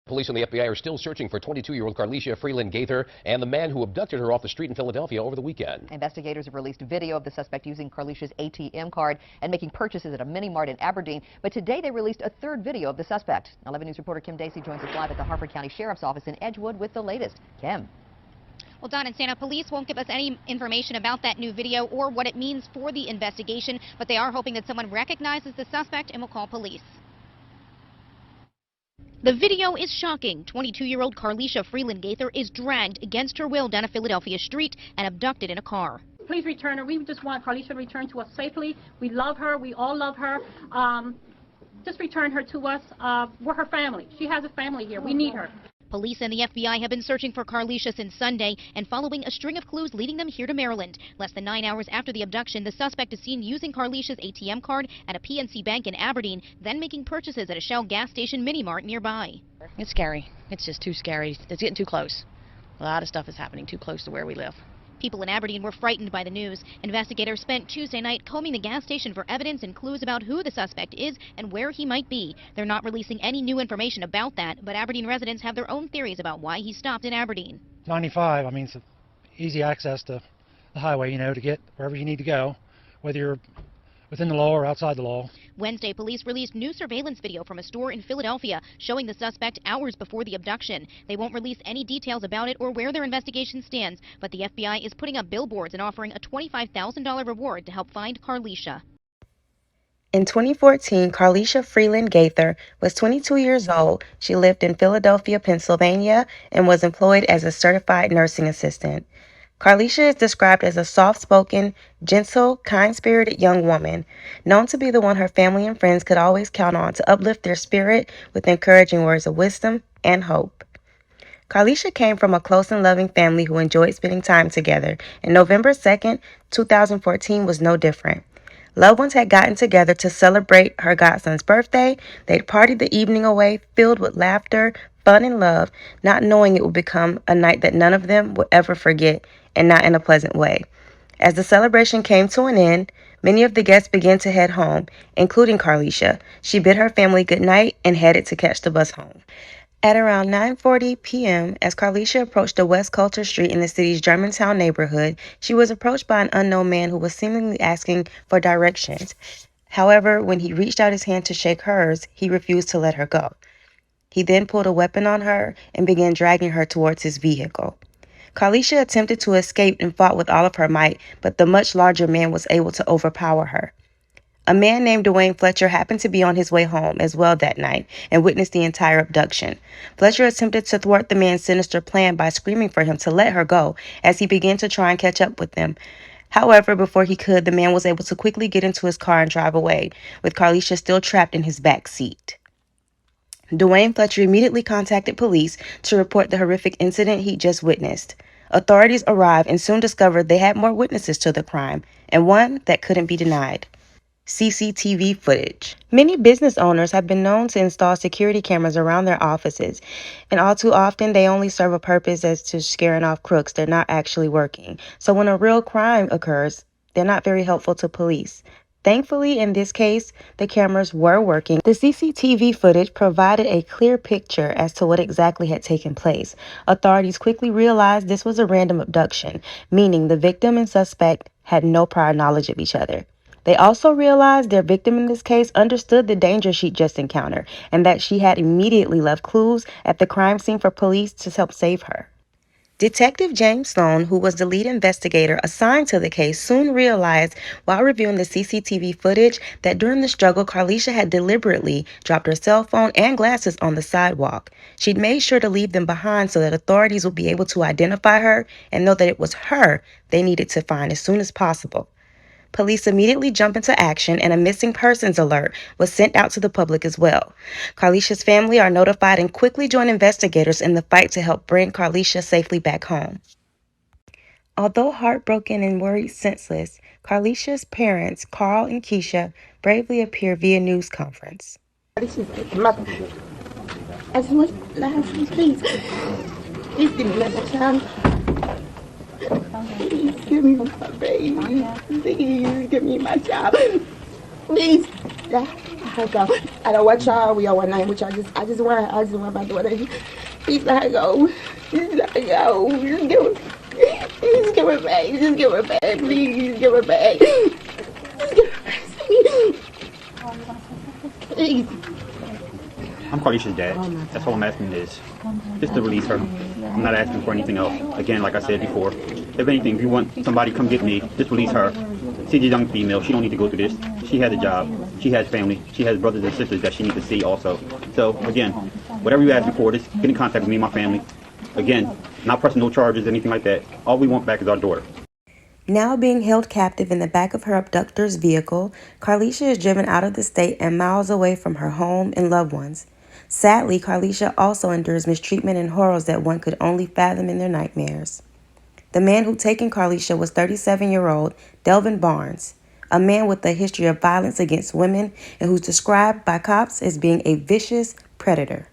Police and the FBI are still searching for 22-year-old Carlesha Freeland Gaither and the man who abducted her off the street in Philadelphia over the weekend. Investigators have released video of the suspect using Carlesha's ATM card and making purchases at a mini-mart in Aberdeen. But today they released a third video of the suspect. 11 News reporter Kim Dacey joins us live at the Harford County Sheriff's Office in Edgewood with the latest. Kim. Well, Don and Santa, police won't give us any information about that new video or what it means for the investigation, but they are hoping that someone recognizes the suspect and will call police. The video is shocking. 22-year-old Carlesha Freeland Gaither is dragged against her will down a Philadelphia street and abducted in a car. Please return her. We just want Carlesha to return to us safely. We love her. We all love her. Just return her to us. We're her family. She has a family here. We need her. Police and the FBI have been searching for Carlesha since Sunday and following a string of clues leading them here to Maryland. Less than 9 hours after the abduction, the suspect is seen using Carlesha's ATM card at a PNC bank in Aberdeen, then making purchases at a Shell gas station mini-mart nearby. It's scary. It's just too scary. It's getting too close. A lot of stuff is happening too close to where we live. People in Aberdeen were frightened by the news. Investigators spent Tuesday night combing the gas station for evidence and clues about who the suspect is and where he might be. They're not releasing any new information about that, but Aberdeen residents have their own theories about why he stopped in Aberdeen. 95, I mean, it's easy access to the highway, you know, to get wherever you need to go, whether you're within the law or outside the law. Wednesday, police released new surveillance video from a store in Philadelphia showing the suspect hours before the abduction. They won't release any details about it or where their investigation stands, but the FBI is putting up billboards and offering a $25,000 reward to help find Carlesha. In 2014, Carlesha Freeland Gaither was 22 years old. She lived in Philadelphia, Pennsylvania, and was employed as a certified nursing assistant. Carlesha is described as a soft-spoken, gentle, kind-spirited young woman, known to be the one her family and friends could always count on to uplift their spirit with encouraging words of wisdom and hope. Carlesha came from a close and loving family who enjoyed spending time together, and November 2nd, 2014 was no different. Loved ones had gotten together to celebrate her godson's birthday. They'd partied the evening away, filled with laughter, fun, and love, not knowing it would become a night that none of them would ever forget, and not in a pleasant way. As the celebration came to an end, many of the guests began to head home, including Carlesha. She bid her family good night and headed to catch the bus home. At around 9:40 p.m., as Carlesha approached the West Coulter Street in the city's Germantown neighborhood, she was approached by an unknown man who was seemingly asking for directions. However, when he reached out his hand to shake hers, he refused to let her go. He then pulled a weapon on her and began dragging her towards his vehicle. Carlesha attempted to escape and fought with all of her might, but the much larger man was able to overpower her. A man named Dwayne Fletcher happened to be on his way home as well that night and witnessed the entire abduction. Fletcher attempted to thwart the man's sinister plan by screaming for him to let her go as he began to try and catch up with them. However, before he could, the man was able to quickly get into his car and drive away, with Carlesha still trapped in his back seat. Dwayne Fletcher immediately contacted police to report the horrific incident he just witnessed. Authorities arrived and soon discovered they had more witnesses to the crime, and one that couldn't be denied: CCTV footage. Many business owners have been known to install security cameras around their offices, and all too often they only serve a purpose as to scaring off crooks. They're not actually working. So when a real crime occurs, they're not very helpful to police. Thankfully, in this case, the cameras were working. The CCTV footage provided a clear picture as to what exactly had taken place. Authorities quickly realized this was a random abduction, meaning the victim and suspect had no prior knowledge of each other. They also realized their victim in this case understood the danger she'd just encountered, and that she had immediately left clues at the crime scene for police to help save her. Detective James Sloan, who was the lead investigator assigned to the case, soon realized while reviewing the CCTV footage that during the struggle, Carlesha had deliberately dropped her cell phone and glasses on the sidewalk. She'd made sure to leave them behind so that authorities would be able to identify her and know that it was her they needed to find as soon as possible. Police immediately jumped into action, and a missing persons alert was sent out to the public as well. Carlesha's family are notified and quickly join investigators in the fight to help bring Carlesha safely back home. Although heartbroken and worried senseless, Carlesha's parents, Carl and Keisha, bravely appear via news conference. As much last please give me another chance. Please give me my baby. Please give me my child. Please. So I don't want y'all. We all one name, which I just want my daughter. Please let her go. Just let her go. Just give her back. Just give her back. Please give her back. Just give her back. Please. I'm Carlesha's dad. That's all I'm asking is just to release her. I'm not asking for anything else. Again, like I said before, if anything, if you want somebody to come get me, just release her. She's a young female. She don't need to go through this. She has a job. She has family. She has brothers and sisters that she needs to see also. So, again, whatever you ask me for, just get in contact with me and my family. Again, not pressing no charges, anything like that. All we want back is our daughter. Now being held captive in the back of her abductor's vehicle, Carlesha is driven out of the state and miles away from her home and loved ones. Sadly, Carlesha also endures mistreatment and horrors that one could only fathom in their nightmares. The man who'd taken Carlesha was 37-year-old Delvin Barnes, a man with a history of violence against women and who's described by cops as being a vicious predator.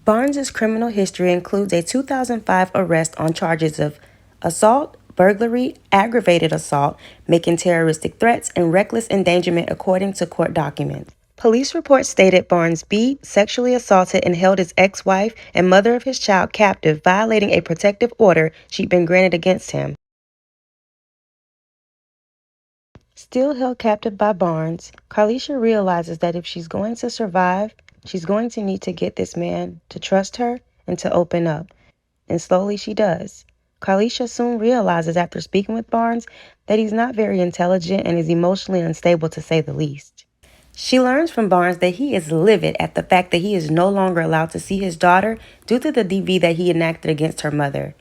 Barnes' criminal history includes a 2005 arrest on charges of assault, burglary, aggravated assault, making terroristic threats, and reckless endangerment according to court documents. Police reports stated Barnes beat, sexually assaulted, and held his ex-wife and mother of his child captive, violating a protective order she'd been granted against him. Still held captive by Barnes, Carlesha realizes that if she's going to survive, she's going to need to get this man to trust her and to open up. And slowly she does. Carlesha soon realizes after speaking with Barnes that he's not very intelligent and is emotionally unstable to say the least. She learns from Barnes that he is livid at the fact that he is no longer allowed to see his daughter due to the DV that he enacted against her mother.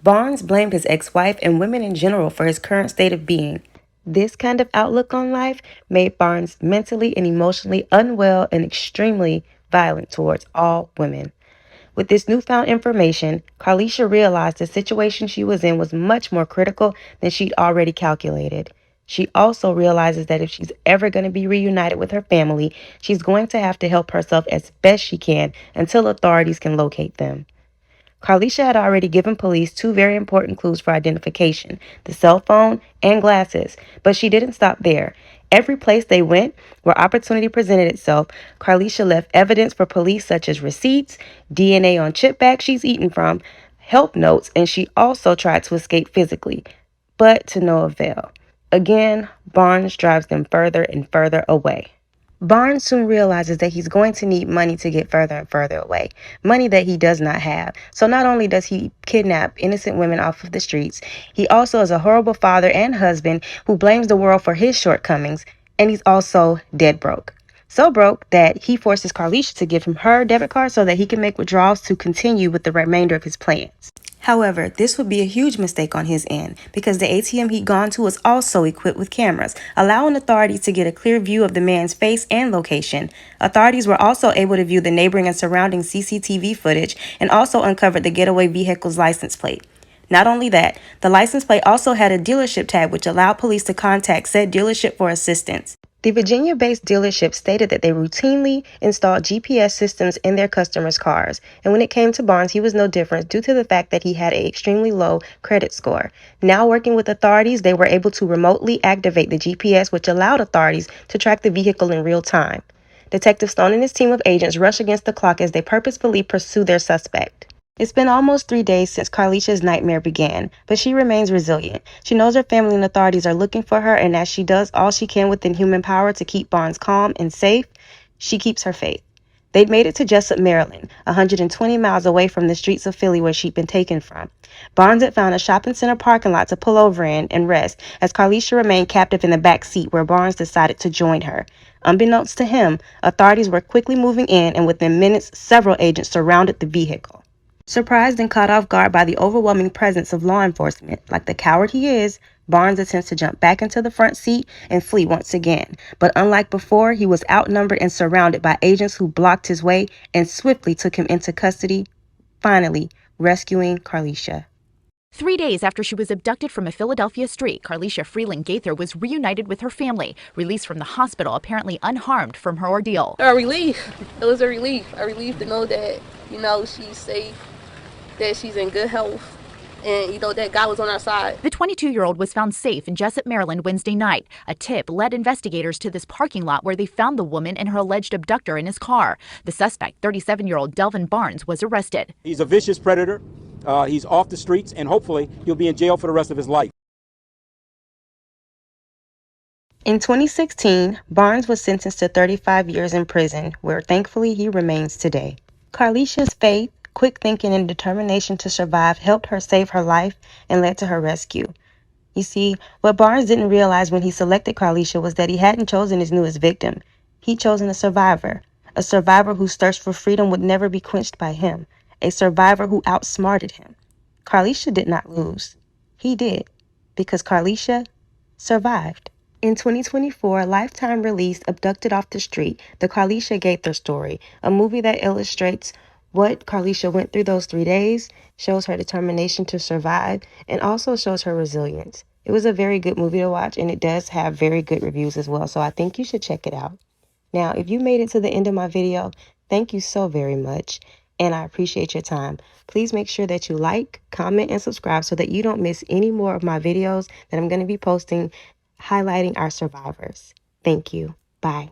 Barnes blamed his ex-wife and women in general for his current state of being. This kind of outlook on life made Barnes mentally and emotionally unwell and extremely violent towards all women. With this newfound information, Carlesha realized the situation she was in was much more critical than she'd already calculated. She also realizes that if she's ever going to be reunited with her family, she's going to have to help herself as best she can until authorities can locate them. Carlesha had already given police two very important clues for identification, the cell phone and glasses, but she didn't stop there. Every place they went, where opportunity presented itself, Carlesha left evidence for police such as receipts, DNA on chip bags she's eaten from, help notes, and she also tried to escape physically, but to no avail. Again, Barnes drives them further and further away. Barnes soon realizes that he's going to need money to get further and further away, money that he does not have. So not only does he kidnap innocent women off of the streets, he also is a horrible father and husband who blames the world for his shortcomings, and he's also dead broke. So broke that he forces Carlesha to give him her debit card so that he can make withdrawals to continue with the remainder of his plans. However, this would be a huge mistake on his end because the ATM he'd gone to was also equipped with cameras, allowing authorities to get a clear view of the man's face and location. Authorities were also able to view the neighboring and surrounding CCTV footage and also uncovered the getaway vehicle's license plate. Not only that, the license plate also had a dealership tag which allowed police to contact said dealership for assistance. The Virginia-based dealership stated that they routinely installed GPS systems in their customers' cars, and when it came to Barnes, he was no different due to the fact that he had an extremely low credit score. Now working with authorities, they were able to remotely activate the GPS, which allowed authorities to track the vehicle in real time. Detective Stone and his team of agents rush against the clock as they purposefully pursue their suspect. It's been almost 3 days since Carlesha's nightmare began, but she remains resilient. She knows her family and authorities are looking for her, and as she does all she can within human power to keep Barnes calm and safe, she keeps her faith. They'd made it to Jessup, Maryland, 120 miles away from the streets of Philly where she'd been taken from. Barnes had found a shopping center parking lot to pull over in and rest, as Carlesha remained captive in the back seat where Barnes decided to join her. Unbeknownst to him, authorities were quickly moving in, and within minutes, several agents surrounded the vehicle. Surprised and caught off guard by the overwhelming presence of law enforcement, like the coward he is, Barnes attempts to jump back into the front seat and flee once again. But unlike before, he was outnumbered and surrounded by agents who blocked his way and swiftly took him into custody, finally rescuing Carlesha. 3 days after she was abducted from a Philadelphia street, Carlesha Freeland Gaither was reunited with her family, released from the hospital apparently unharmed from her ordeal. A relief. It was a relief. A relief to know that, she's safe, that she's in good health, and that God was on our side. The 22-year-old was found safe in Jessup, Maryland Wednesday night. A tip led investigators to this parking lot where they found the woman and her alleged abductor in his car. The suspect, 37-year-old Delvin Barnes, was arrested. He's a vicious predator. He's off the streets, and hopefully he'll be in jail for the rest of his life. In 2016, Barnes was sentenced to 35 years in prison, where thankfully he remains today. Carlesha's faith, quick thinking, and determination to survive helped her save her life and led to her rescue. You see, what Barnes didn't realize when he selected Carlesha was that he hadn't chosen his newest victim. He'd chosen a survivor whose thirst for freedom would never be quenched by him, a survivor who outsmarted him. Carlesha did not lose. He did, because Carlesha survived. In 2024, Lifetime released Abducted Off the Street, the Carlesha Gaither story, a movie that illustrates what Carlesha went through those 3 days, shows her determination to survive, and also shows her resilience. It was a very good movie to watch, and it does have very good reviews as well, so I think you should check it out. Now, if you made it to the end of my video, thank you so very much, and I appreciate your time. Please make sure that you like, comment, and subscribe so that you don't miss any more of my videos that I'm going to be posting highlighting our survivors. Thank you. Bye.